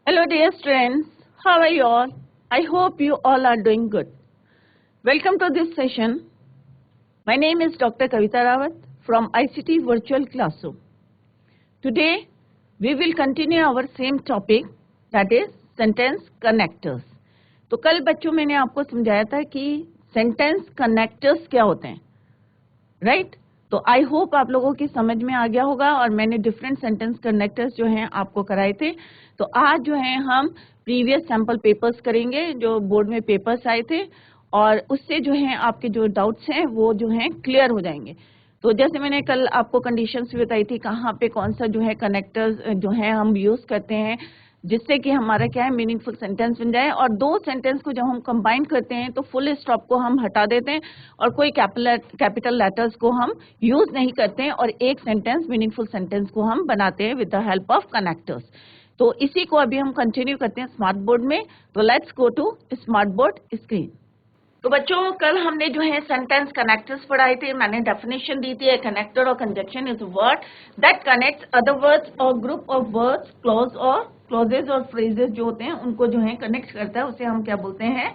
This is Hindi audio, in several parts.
Hello dear students, how are you all? I hope you all are doing good. Welcome to this session. My name is Dr. Kavita Rawat from ICT Virtual Classroom. Today we will continue our same topic, that is sentence connectors. तो कल बच्चों मैंने आपको समझाया था कि सेंटेंस कनेक्टर्स क्या होते हैं, राइट? तो आई होप आप लोगों की समझ में आ गया होगा और मैंने डिफरेंट सेंटेंस कनेक्टर्स जो हैं आपको कराए थे। तो आज जो है हम प्रीवियस सैंपल पेपर्स करेंगे जो बोर्ड में पेपर्स आए थे और उससे जो है आपके जो डाउट्स हैं वो जो हैं क्लियर हो जाएंगे। तो जैसे मैंने कल आपको कंडीशंस भी बताई थी कहाँ पे कौन सा जो है कनेक्टर्स जो है हम यूज करते हैं जिससे कि हमारा क्या है मीनिंगफुल सेंटेंस बन जाए। और दो सेंटेंस को जब हम कंबाइन करते हैं तो फुल स्टॉप को हम हटा देते हैं और कोई कैपिटल लेटर्स को हम यूज नहीं करते हैं और एक सेंटेंस मीनिंगफुल सेंटेंस को हम बनाते हैं with the help of connectors. तो इसी को अभी हम कंटिन्यू करते हैं स्मार्ट बोर्ड में। तो let's go to smart board screen. तो बच्चों कल हमने जो है सेंटेंस कनेक्टर्स पढ़ाए थे। मैंने डेफिनेशन दी थी, कनेक्टर और conjunction is a word that connects other words और ग्रुप ऑफ वर्ड्स, क्लॉज और क्लॉजेज और फ्रेजेस जो होते हैं उनको जो है कनेक्ट करता है, उसे हम क्या बोलते हैं,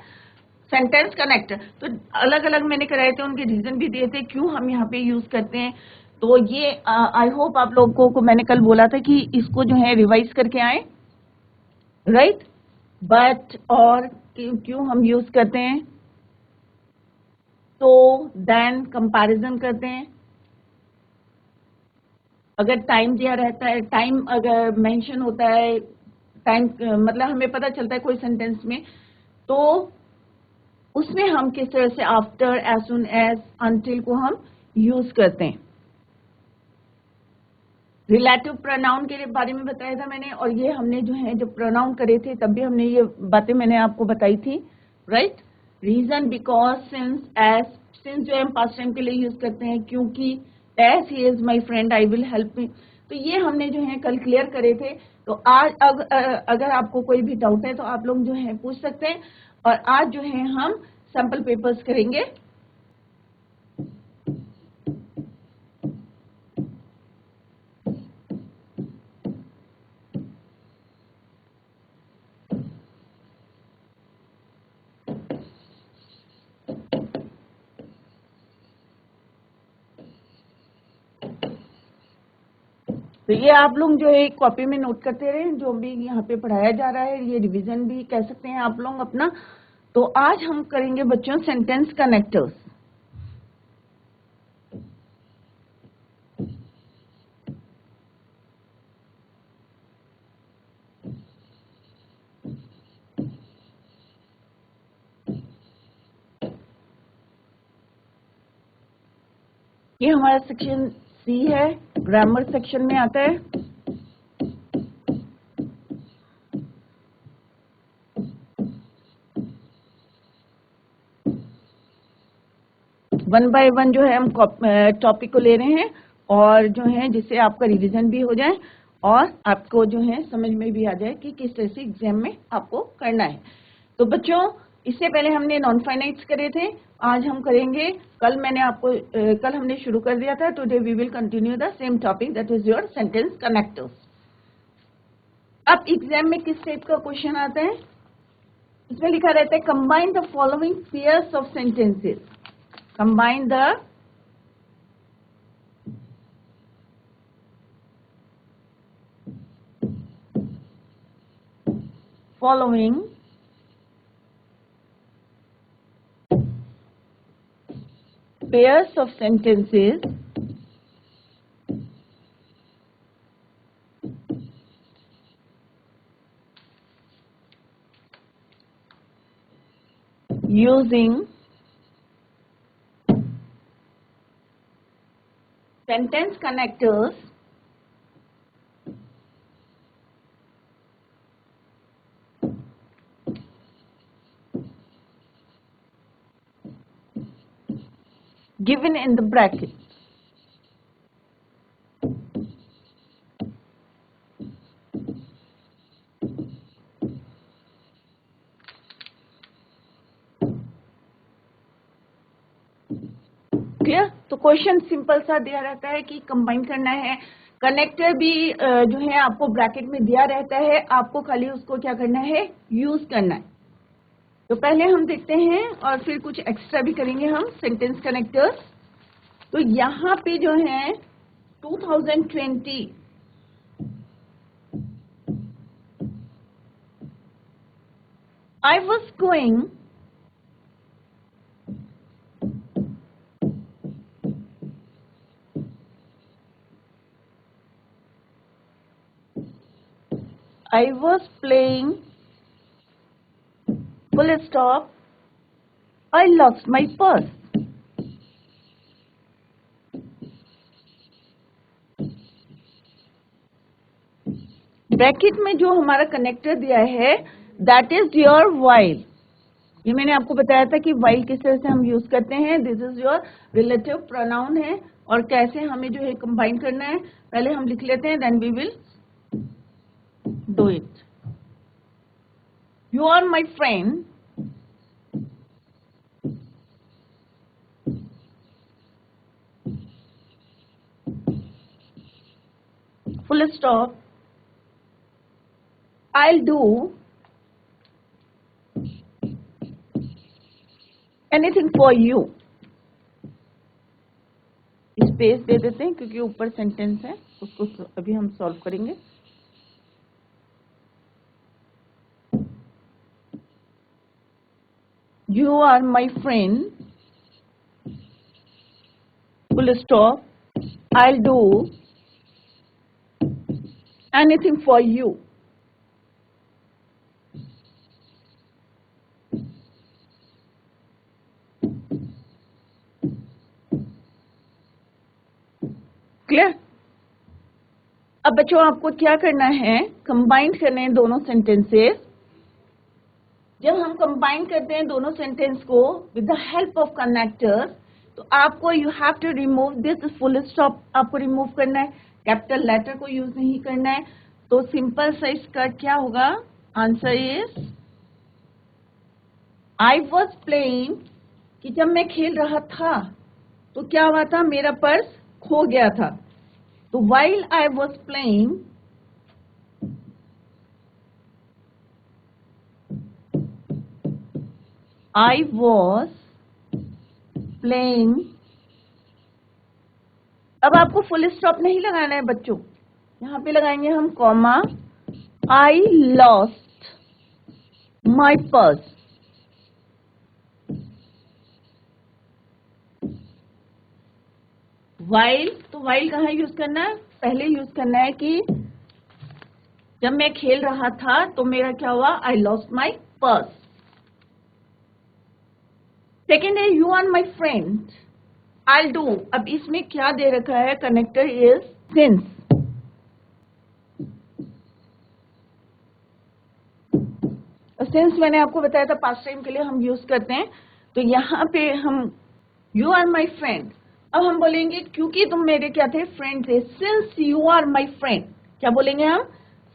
सेंटेंस कनेक्टर। तो अलग अलग मैंने कराए थे, उनके रीजन भी दिए थे क्यों हम यहाँ पे यूज करते हैं। तो ये आई होप आप लोगों को मैंने कल बोला था कि इसको जो है रिवाइज करके आए, राइट? बट और क्यों हम यूज करते हैं, तो देन कंपैरिजन करते हैं। अगर टाइम दिया रहता है, टाइम अगर मेंशन होता है, टाइम मतलब हमें पता चलता है कोई सेंटेंस में, तो उसमें हम किस तरह से after, as soon as, until को हम यूज करते हैं। रिलेटिव प्रोनाउन के बारे में बताया था मैंने, और ये हमने जो है जब प्रोनाउन करे थे तब भी हमने ये बातें मैंने आपको बताई थी, right? Reason, because, since, as. Since जो हम पास्ट टाइम के लिए यूज करते हैं, क्योंकि, as he is my friend, I will help me. तो ये हमने जो है कल क्लियर करे थे। तो आज अगर आपको कोई भी डाउट है तो आप लोग जो है पूछ सकते हैं। और आज जो है हम सैंपल पेपर्स करेंगे। तो ये आप लोग जो है कॉपी में नोट करते रहे, जो भी यहाँ पे पढ़ाया जा रहा है, ये रिवीजन भी कह सकते हैं आप लोग अपना। तो आज हम करेंगे बच्चों सेंटेंस कनेक्टर्स। ये हमारा सेक्शन सी है, ग्रामर सेक्शन में आता है। वन बाय वन जो है हम टॉपिक को ले रहे हैं और जो है जिससे आपका रिवीजन भी हो जाए और आपको जो है समझ में भी आ जाए कि किस तरह से एग्जाम में आपको करना है। तो बच्चों इससे पहले हमने नॉन फाइनाइट्स करे थे, आज हम करेंगे, कल हमने शुरू कर दिया था। Today we will continue the same topic, that is your sentence connectors. अब एग्जाम में किस टाइप का क्वेश्चन आता है, इसमें लिखा रहता है combine the following pairs of sentences. Combine the following pairs of sentences using sentence connectors given in the bracket. Clear? तो क्वेश्चन सिंपल सा दिया रहता है कि कंबाइन करना है कनेक्टर भी जो है आपको ब्रैकेट में दिया रहता है, आपको खाली उसको क्या करना है, यूज करना है। तो पहले हम देखते हैं और फिर कुछ एक्स्ट्रा भी करेंगे हम सेंटेंस कनेक्टर्स। तो यहाँ पे जो है 2020 I was going I was playing full stop I lost my purse। Bracket में जो हमारा कनेक्टर दिया है दैट इज योर वाइल। ये मैंने आपको बताया था कि वाइल किस तरह से हम यूज करते हैं। This is your relative pronoun है और कैसे हमें जो है कंबाइन करना है पहले हम लिख लेते हैं, then we will do it. You are my friend full stop I'll do anything for you। Space दे देते हैं क्योंकि ऊपर सेंटेंस है, उसको अभी हम सॉल्व करेंगे। You are my friend full stop I'll do anything for you। Clear? अब बच्चों आपको क्या करना है, कंबाइन करने हैं दोनों सेंटेंसेस। जब हम कंबाइन करते हैं दोनों सेंटेंस को with the help of connector, तो आपको you have to remove this full stop, आपको रिमूव करना है, कैपिटल लेटर को यूज नहीं करना है। तो सिंपल सा इसका क्या होगा, answer is I was playing, कि जब मैं खेल रहा था तो क्या हुआ था, मेरा पर्स खो गया था। तो while I was playing I was playing। अब आपको फुल स्टॉप नहीं लगाना है बच्चों, यहां पे लगाएंगे हम comma, I lost my purse। while, तो while कहाँ यूज करना है, पहले यूज करना है कि जब मैं खेल रहा था तो मेरा क्या हुआ, I lost my purse। Second है you are my friend, I'll do। अब इसमें क्या दे रखा है, कनेक्टर इज सिंस। सिंस मैंने आपको बताया था पास्ट टाइम के लिए हम यूज करते हैं। तो यहाँ पे हम यू आर माई फ्रेंड, अब हम बोलेंगे क्योंकि तुम मेरे क्या थे, फ्रेंड थे। Since you are my friend, क्या बोलेंगे हम,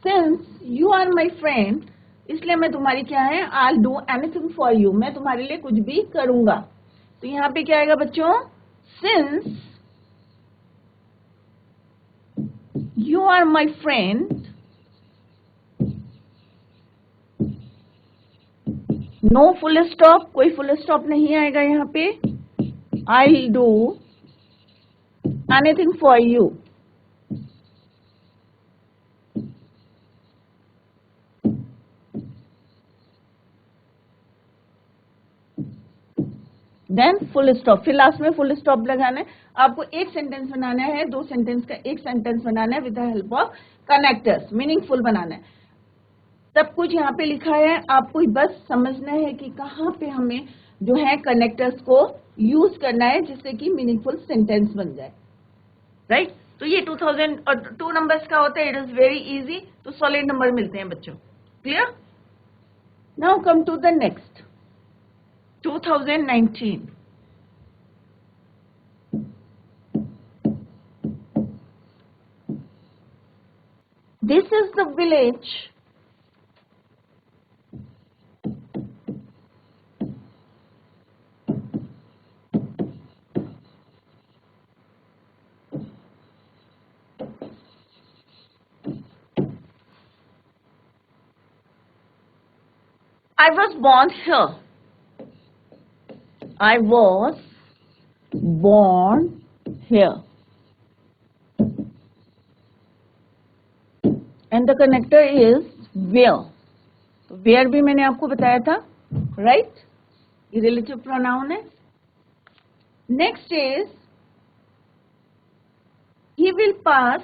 since you are my friend, इसलिए मैं तुम्हारी क्या है, I do anything for you, मैं तुम्हारे लिए कुछ भी करूंगा। तो यहाँ पे क्या आएगा बच्चों, since you are my friend, no full stop, कोई फुल स्टॉप नहीं आएगा यहाँ पे, I do anything for you. Then full stop, फिर लास्ट में फुल स्टॉप लगाना है। आपको एक सेंटेंस बनाना है, दो सेंटेंस का एक सेंटेंस बनाना है with the help of connectors, meaningful बनाना है। सब कुछ यहाँ पे लिखा है, आपको बस समझना है कि कहाँ पे हमें जो है कनेक्टर्स को यूज करना है जिससे कि मीनिंगफुल सेंटेंस बन जाए, राइट? तो ये 2000 और 2 नंबर्स का होता है, इट इज वेरी इजी। तो सॉलिड नंबर मिलते हैं बच्चों, clear? Now come to the next 2019। This is the village I was born here. I was born here. And the connector is where. तो where भी मैंने आपको बताया था, right? ये relative pronoun है. Next is he will pass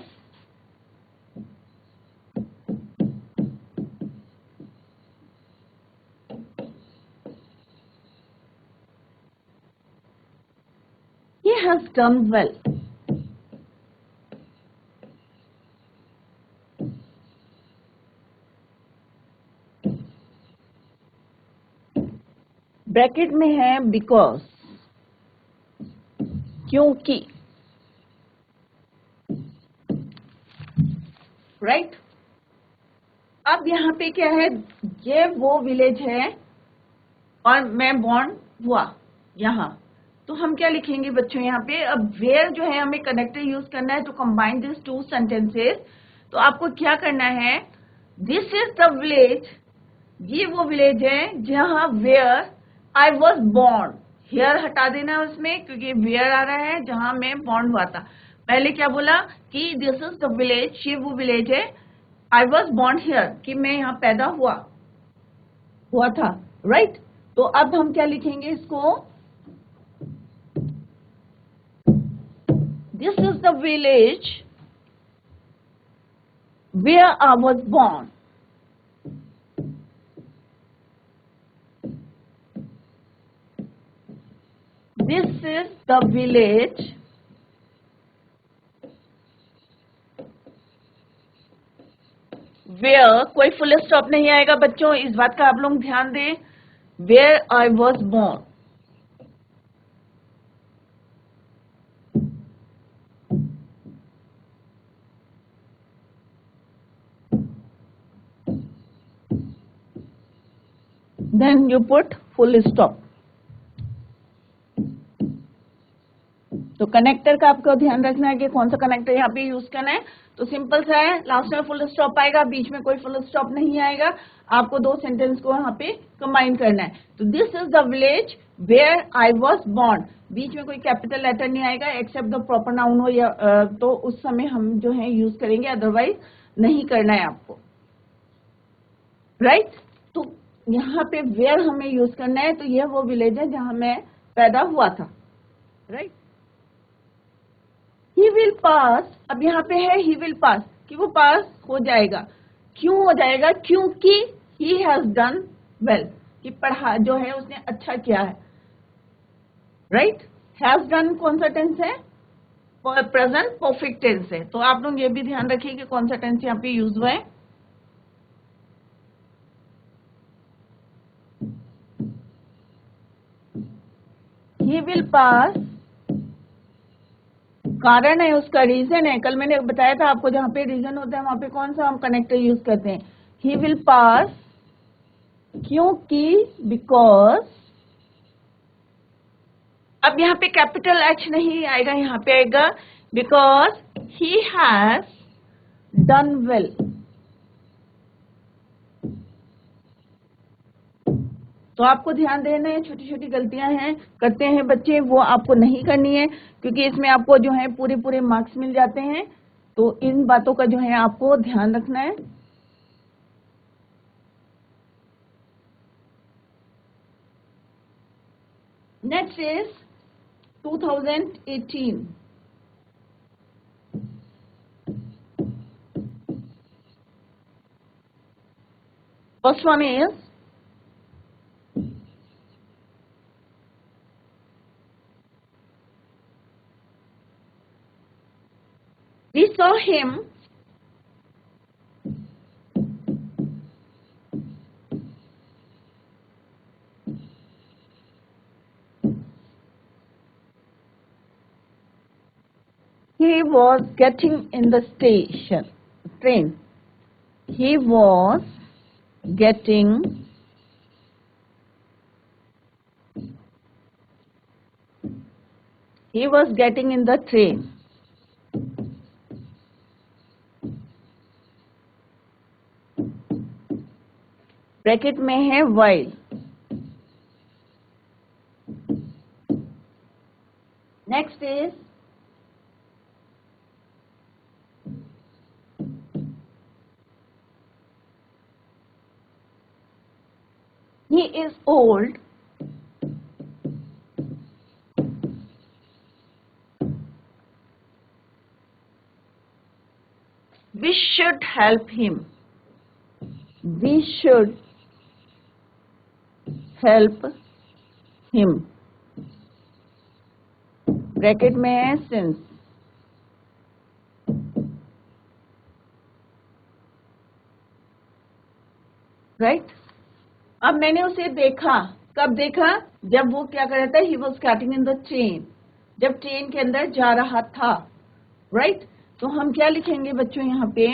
he has done well. Bracket में है बिकॉज, क्योंकि, राइट? अब यहाँ पे क्या है, ये वो विलेज है और मैं बॉर्न हुआ यहाँ, तो हम क्या लिखेंगे बच्चों यहाँ पे? अब वेयर जो है हमें कनेक्टर यूज करना है to combine this two sentences. तो आपको क्या करना है, दिस इज द विलेज, ये वो विलेज है जहाँ where I was born, here हटा देना उसमें क्योंकि वेयर आ रहा है जहां मैं बॉर्न हुआ था. पहले क्या बोला कि दिस इज द विलेज, ये वो विलेज है, आई वॉज बॉर्न हेयर, कि मैं यहाँ पैदा हुआ था, राइट? तो अब हम क्या लिखेंगे इसको, this is the village where I was born. This is the village where, कोई फुल स्टॉप नहीं आएगा बच्चों, इस बात का आप लोग ध्यान दें, where I was born. Then you put full stop. तो कनेक्टर का आपको ध्यान रखना है कि कौन सा कनेक्टर यहाँ पे यूज करना है. तो सिंपल सा है, लास्ट में फुल स्टॉप आएगा, बीच में कोई फुल स्टॉप नहीं आएगा, आपको दो सेंटेंस को यहाँ पे कंबाइन करना है. तो this is the village where I was born, बीच में कोई कैपिटल लेटर नहीं आएगा एक्सेप्ट द प्रॉपर नाउन हो या तो उस समय हम जो है यूज करेंगे, अदरवाइज नहीं करना है आपको, राइट? तो यहाँ पे वेयर हमें यूज करना है, तो यह वो विलेज है जहां मैं पैदा हुआ था, राइट? He will pass, अब यहाँ पे है he will pass, कि वो पास हो जाएगा. क्यों हो जाएगा? क्योंकि he has done well, कि पढ़ा जो है उसने अच्छा किया है, राइट? has done कौन सा टेंस है? प्रेजेंट परफेक्ट टेंस है. तो आप लोग ये भी ध्यान रखिए कि कौन सा टेंस यहाँ पे यूज हुआ है. He will pass, कारण है उसका, रीजन है. कल मैंने बताया था आपको, जहां पे रीजन होता है वहां पे कौन सा हम कनेक्टर यूज करते हैं, ही विल पास, क्योंकि, बिकॉज. अब यहाँ पे कैपिटल एच नहीं आएगा, यहाँ पे आएगा because he has done well. तो आपको ध्यान देना है, छोटी छोटी गलतियां हैं करते हैं बच्चे, वो आपको नहीं करनी है क्योंकि इसमें आपको जो है पूरे पूरे मार्क्स मिल जाते हैं. तो इन बातों का जो है आपको ध्यान रखना है. Next is 2018. First one is we saw him he was getting in the train. He was getting in the train. Bracket में है while. Next is he is old. We should help him. We should help him. Bracket में है since. राइट? अब मैंने उसे देखा. कब देखा? जब वो क्या कर रहा था? He was getting in the train. जब ट्रेन के अंदर जा रहा था. राइट? तो हम क्या लिखेंगे बच्चों यहाँ पे?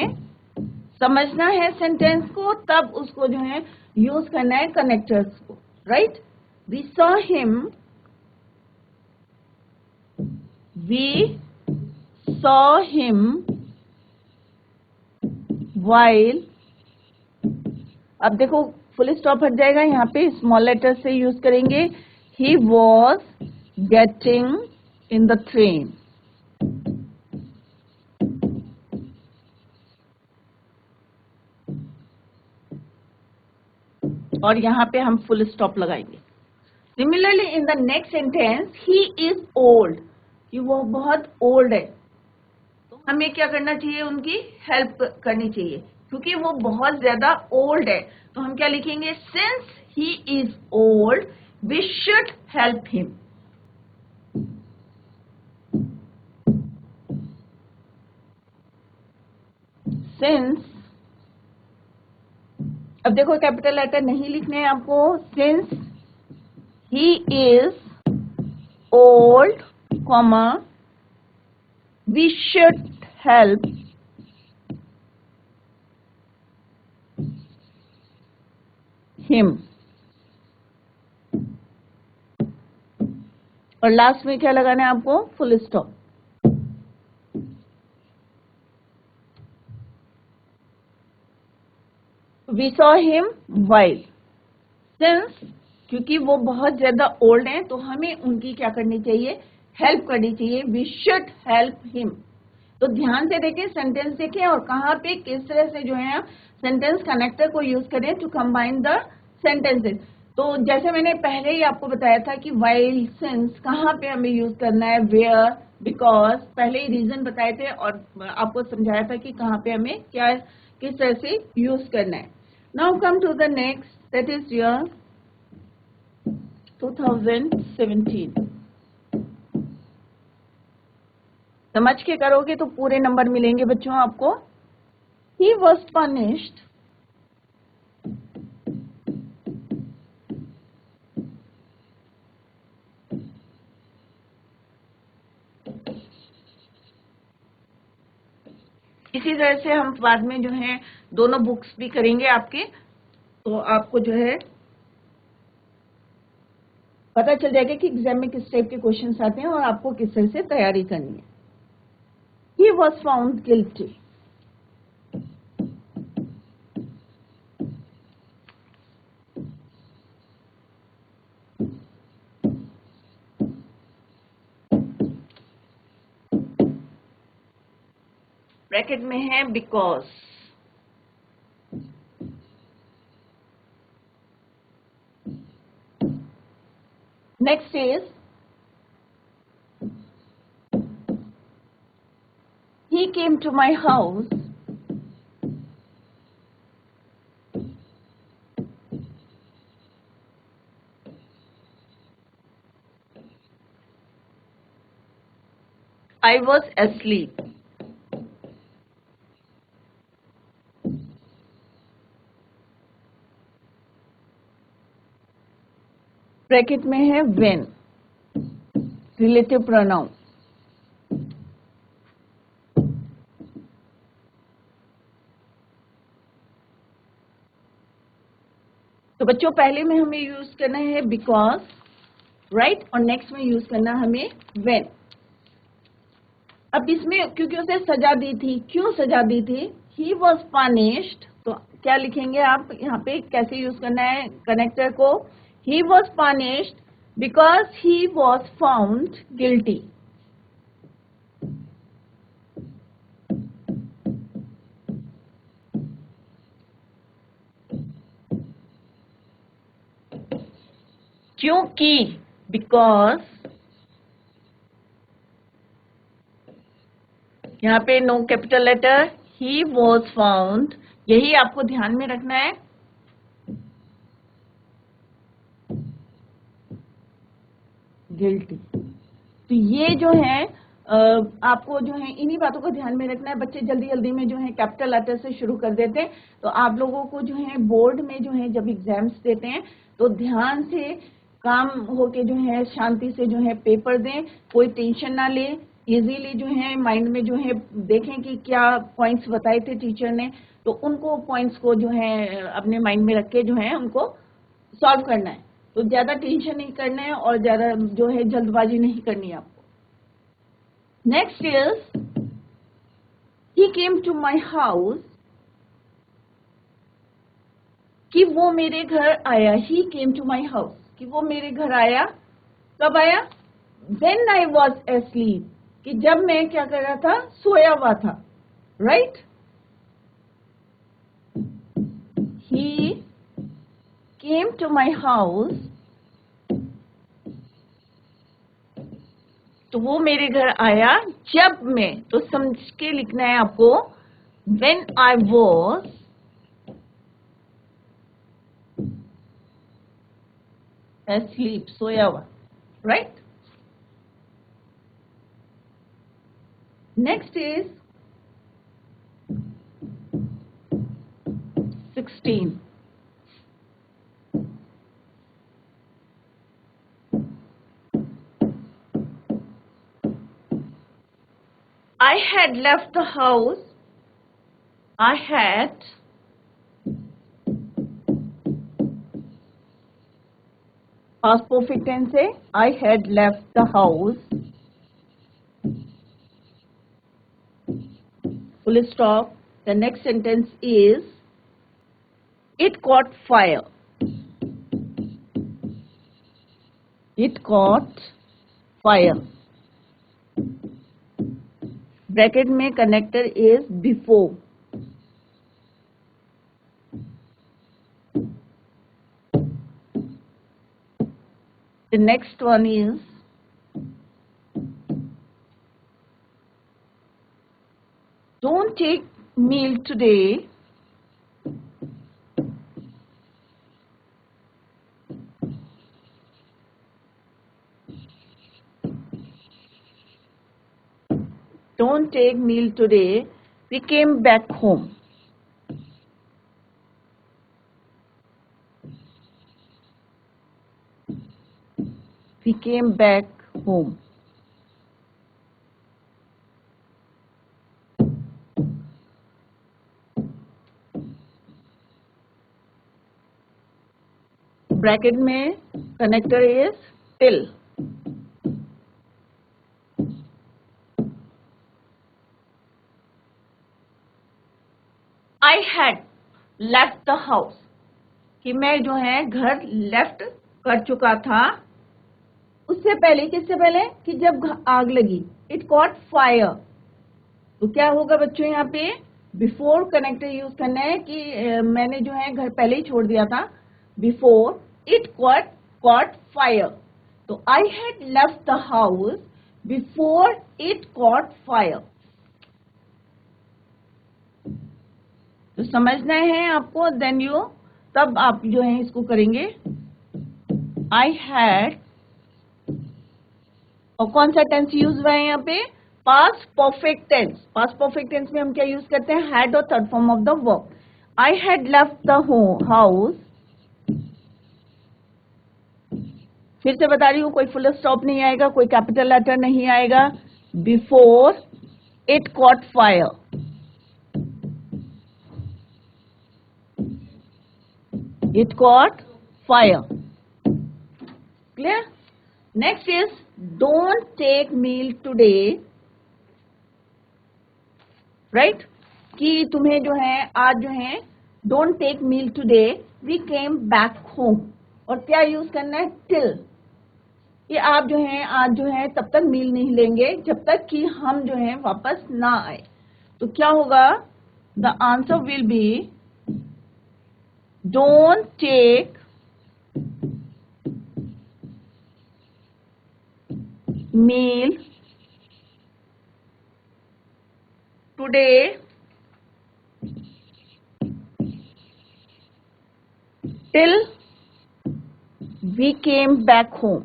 समझना है सेंटेंस को, तब उसको जो है यूज करना है कनेक्टर्स को. Right? We saw him. We saw him while. अब देखो फुल स्टॉप हट जाएगा, यहाँ पे स्मॉल लेटर से यूज करेंगे. He was getting in the train. और यहाँ पे हम फुल स्टॉप लगाएंगे. Similarly in the next sentence, he is old, कि वो बहुत ओल्ड है, तो हमें क्या करना चाहिए? उनकी हेल्प करनी चाहिए, क्योंकि वो बहुत ज्यादा ओल्ड है. तो हम क्या लिखेंगे? Since he is old we should help him. Since, अब देखो कैपिटल लेटर नहीं लिखने हैं आपको. Since he is old, comma, we should help him. और लास्ट में क्या लगाना है आपको? Full stop. We saw him while. Since, क्योंकि वो बहुत ज्यादा ओल्ड हैं, तो हमें उनकी क्या करनी चाहिए? हेल्प करनी चाहिए. We should help him. तो ध्यान से देखें, सेंटेंस देखें और कहाँ पे किस तरह से जो है सेंटेंस कनेक्टर को यूज करें टू कंबाइन द सेंटेंसेस. तो जैसे मैंने पहले ही आपको बताया था कि while, since कहाँ पे हमें यूज करना है, where, because, पहले ही रीजन बताए थे और आपको समझाया था कि कहाँ पे हमें क्या किस तरह से यूज करना है. Now come to the next, that is year 2017. समझ के करोगे तो पूरे नंबर मिलेंगे बच्चों आपको. He was punished इसी तरह से हम बाद में जो है दोनों बुक्स भी करेंगे आपके, तो आपको जो है पता चल जाएगा कि एग्जाम में किस टाइप के क्वेश्चंस आते हैं और आपको किस तरह से तैयारी करनी है. He was found guilty. Bracket में है because. Next is he came to my house I was asleep. Bracket में है when, रिलेटिव प्रोनाउन. तो बच्चों पहले में हमें यूज करना है बिकॉज, राइट, और नेक्स्ट में यूज करना हमें when. अब इसमें क्योंकि उसे सजा दी थी, क्यों सजा दी थी? He was punished, तो क्या लिखेंगे आप यहाँ पे, कैसे यूज करना है कनेक्टर को? He was punished because he was found guilty. क्योंकि, बिकॉज, यहाँ पे no capital letter, he was found, यही आपको ध्यान में रखना है। गिल्टी। तो ये जो है आपको जो है इन्हीं बातों को ध्यान में रखना है। बच्चे जल्दी जल्दी में जो है कैपिटल लेटर से शुरू कर देते हैं, तो आप लोगों को जो है बोर्ड में जो है जब एग्जाम्स देते हैं तो ध्यान से काम होके जो है शांति से जो है पेपर दें, कोई टेंशन ना ले, इजीली जो है माइंड में जो है देखें कि क्या पॉइंट्स बताए थे टीचर ने, तो उनको पॉइंट्स को जो है अपने माइंड में रख के जो है उनको सॉल्व करना है। तो ज्यादा टेंशन नहीं करना है और ज्यादा जो है जल्दबाजी नहीं करनी है आपको। Next is he came to my house, कि वो मेरे घर आया। ही केम टू माई हाउस, कि वो मेरे घर आया। कब आया? When I was asleep, कि जब मैं क्या कर रहा था? सोया हुआ था, right? He came to my house, तो वो मेरे घर आया जब मैं, तो समझ के लिखना है आपको, when I was asleep, सोया हुआ, right? Next is 16. I had left the house. I had past perfect tense है, I had left the house. Full stop. The next sentence is, it caught fire. It caught fire. Bracket में connector is before. The next one is, don't take meal today. Don't take meal today. We came back home. We came back home. Bracket में connector is till. I had left the house, कि मैं जो है घर लेफ्ट कर चुका था। उससे पहले, किससे पहले? कि जब आग लगी, इट कॉट फायर। तो क्या होगा बच्चों यहाँ पे? बिफोर कनेक्टर यूज करना है कि मैंने जो है घर पहले ही छोड़ दिया था। बिफोर इट कॉट फायर, तो आई had left the house before it caught fire. तो समझना है आपको, देन यू तब आप जो है इसको करेंगे। आई हैड, और कौन सा टेंस यूज हुआ है यहाँ पे? Past perfect tense. Past perfect tense में हम क्या यूज करते हैं? हैड और third form of the verb. I had left the house, फिर से बता रही हूँ, कोई फुल स्टॉप नहीं आएगा, कोई कैपिटल लेटर नहीं आएगा। Before it caught fire, it caught fire. Clear? Next is, don't take meal today. Right? कि तुम्हें जो है आज जो है don't take meal today, we came back home. और क्या यूज करना है? टिल। कि आप जो है आज जो है तब तक मील नहीं लेंगे जब तक कि हम जो है वापस ना आए। तो क्या होगा? The answer will be don't take meal today till we came back home.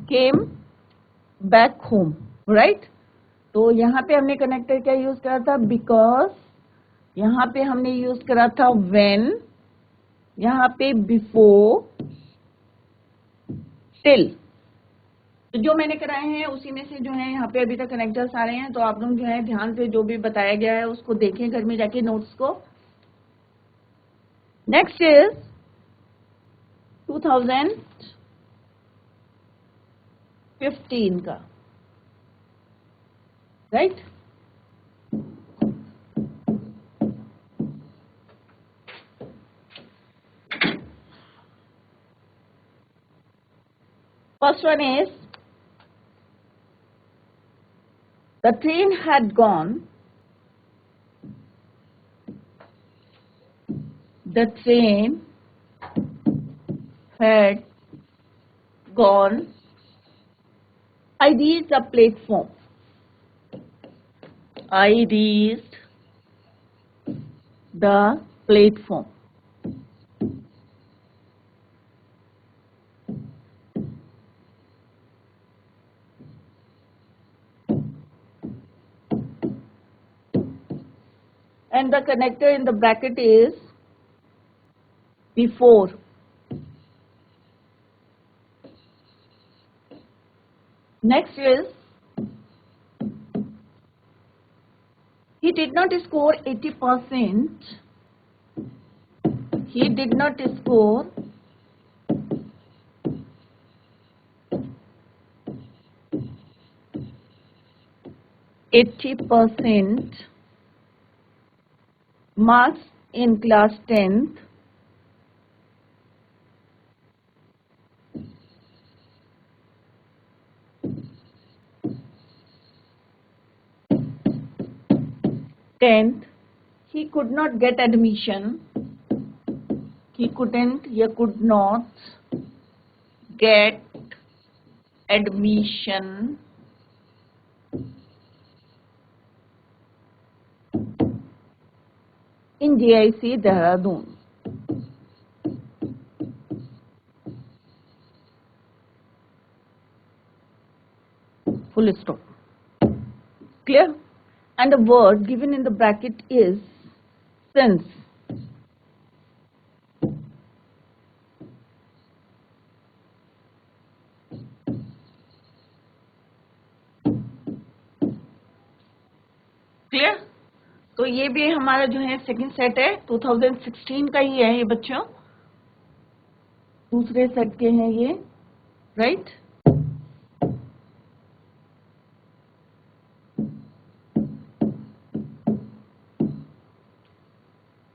Came back home, right? तो यहाँ पे हमने कनेक्टर क्या यूज करा था? बिकॉज। यहाँ पे हमने यूज करा था when, यहाँ पे बिफोर, टिल। तो जो मैंने कराए हैं उसी में से जो है यहाँ पे अभी तक कनेक्टर्स आ रहे हैं। तो आप लोग जो है ध्यान से जो भी बताया गया है उसको देखें घर में जाके नोट्स को। नेक्स्ट इज 2015 का, right? First one is, the train had gone. The train had gone. I reached the platform. I reached the platform. And the connector in the bracket is before. Next is, he did not score 80%. He did not score 80% marks in class 10th. He could not get admission. He couldn't या could not get admission in GIC Dehradun. Full stop. Clear? And the word given in the bracket is since. Clear? तो ये भी हमारा जो है सेकंड सेट है, 2016 का ही है ये बच्चों, दूसरे सेट के हैं ये, राइट?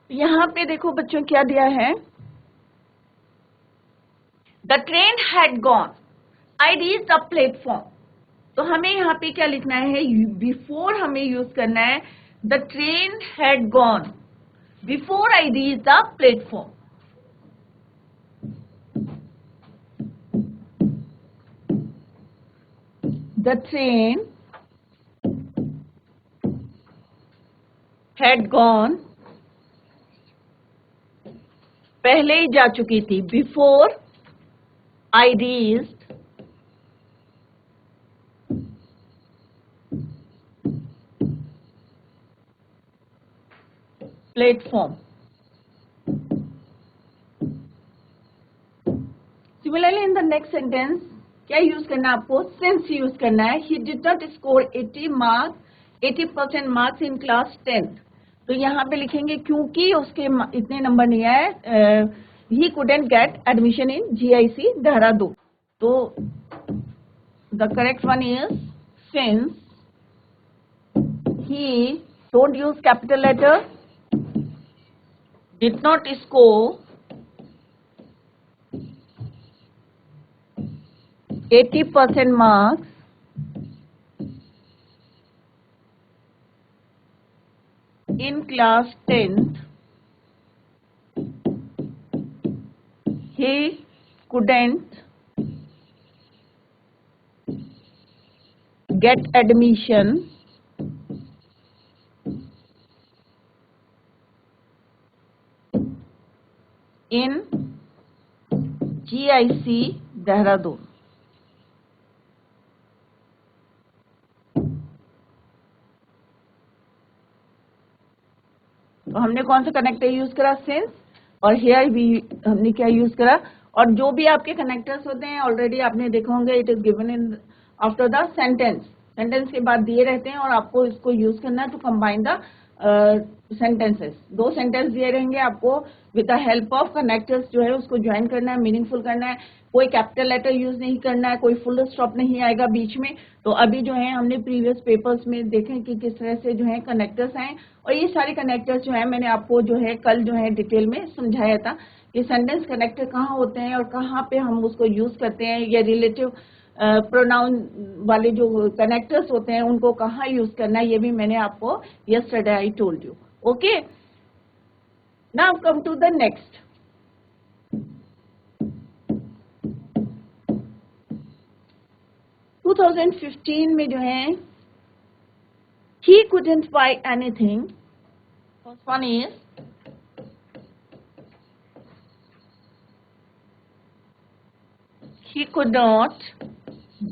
यहाँ पे देखो बच्चों क्या दिया है, the train had gone, I reached the platform. तो हमें यहाँ पे क्या लिखना है? बिफोर हमें यूज करना है, the train had gone before I reach the platform. The train had gone, पहले ही जा चुकी थी, before I reached platform. Similarly in the next sentence क्या यूज करना है आपको? सिंस यूज करना है। He did not score 80% marks in class 10th। तो यहाँ पे लिखेंगे क्योंकि उसके इतने नंबर नहीं आए, he couldn't get admission in GIC Dehradun. तो the correct one is, since he don't use capital letter, did not score 80% marks in class 10th, he couldn't get admission in GIC Dehradun. तो हमने कौन सा कनेक्टर यूज करा? सिंस. और हियर भी हमने क्या यूज करा? और जो भी आपके कनेक्टर्स होते हैं ऑलरेडी आपने देखा होंगे, it is given in after the sentence. Sentence के बाद दिए रहते हैं और आपको इसको यूज करना है टू कंबाइन द सेंटेंसेस. दो सेंटेंस दिए रहेंगे आपको, with the help of connectors जो है उसको ज्वाइन करना है, मीनिंगफुल करना है. कोई कैपिटल लेटर यूज नहीं करना है, कोई फुल स्टॉप नहीं आएगा बीच में. तो अभी जो है हमने प्रीवियस पेपर्स में देखें कि किस तरह से जो है कनेक्टर्स आए, और ये सारे कनेक्टर्स जो है मैंने आपको जो है कल जो है डिटेल में समझाया था कि सेंटेंस कनेक्टर कहाँ होते हैं और कहाँ पे हम उसको यूज करते हैं, या रिलेटिव प्रोनाउन वाले जो कनेक्टर्स होते हैं उनको कहाँ यूज करना है, ये भी मैंने आपको yesterday I told you. Okay, now come to the next. To 2015 में जो है he couldn't buy anything. First one is he could not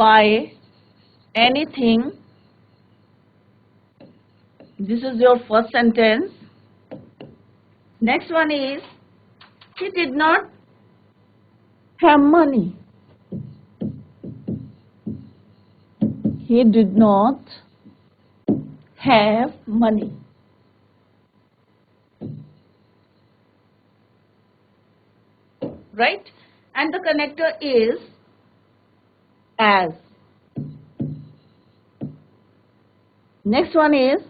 buy anything. This is your first sentence. Next one is he did not have money. He did not have money. Right? And the connector is as. Next one is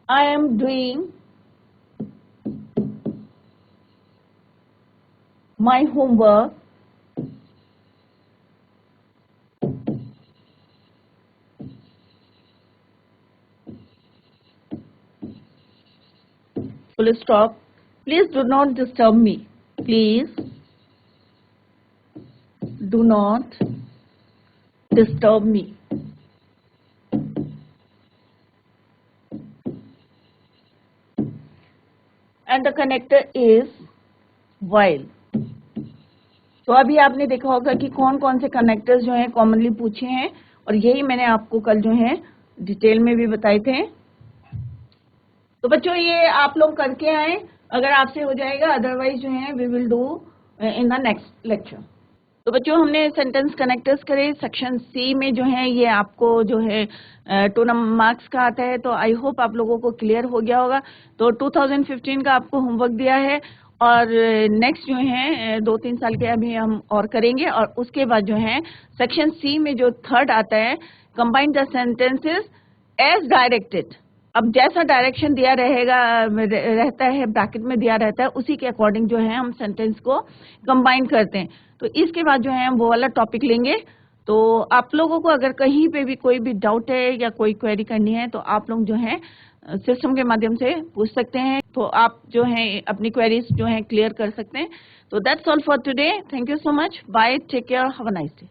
I am doing my homework full stop. Please do not disturb me. Please do not disturb me. And the connector is while. तो अभी आपने देखा होगा कि कौन कौन से कनेक्टर्स जो हैं कॉमनली पूछे हैं, और यही मैंने आपको कल जो है डिटेल में भी बताए थे. तो बच्चों ये आप लोग करके आए, अगर आपसे हो जाएगा, अदरवाइज जो है we will do in the next lecture. तो बच्चों हमने सेंटेंस कनेक्टर्स करे. सेक्शन सी में जो है ये आपको जो है 2 मार्क्स का आता है. तो आई होप आप लोगों को क्लियर हो गया होगा. तो 2015 का आपको होमवर्क दिया है, और नेक्स्ट जो है 2-3 साल के अभी हम और करेंगे, और उसके बाद जो है सेक्शन सी में जो थर्ड आता है, combine the sentences as directed. अब जैसा डायरेक्शन दिया रहता है, ब्रैकेट में दिया रहता है, उसी के अकॉर्डिंग जो है हम सेंटेंस को कंबाइन करते हैं. तो इसके बाद जो है हम वो वाला टॉपिक लेंगे. तो आप लोगों को अगर कहीं पे भी कोई भी डाउट है या कोई क्वेरी करनी है तो आप लोग जो है सिस्टम के माध्यम से पूछ सकते हैं. तो आप जो है अपनी क्वेरीज जो है क्लियर कर सकते हैं. तो that's all for today. Thank you so much. Bye. Take care. Have a nice day.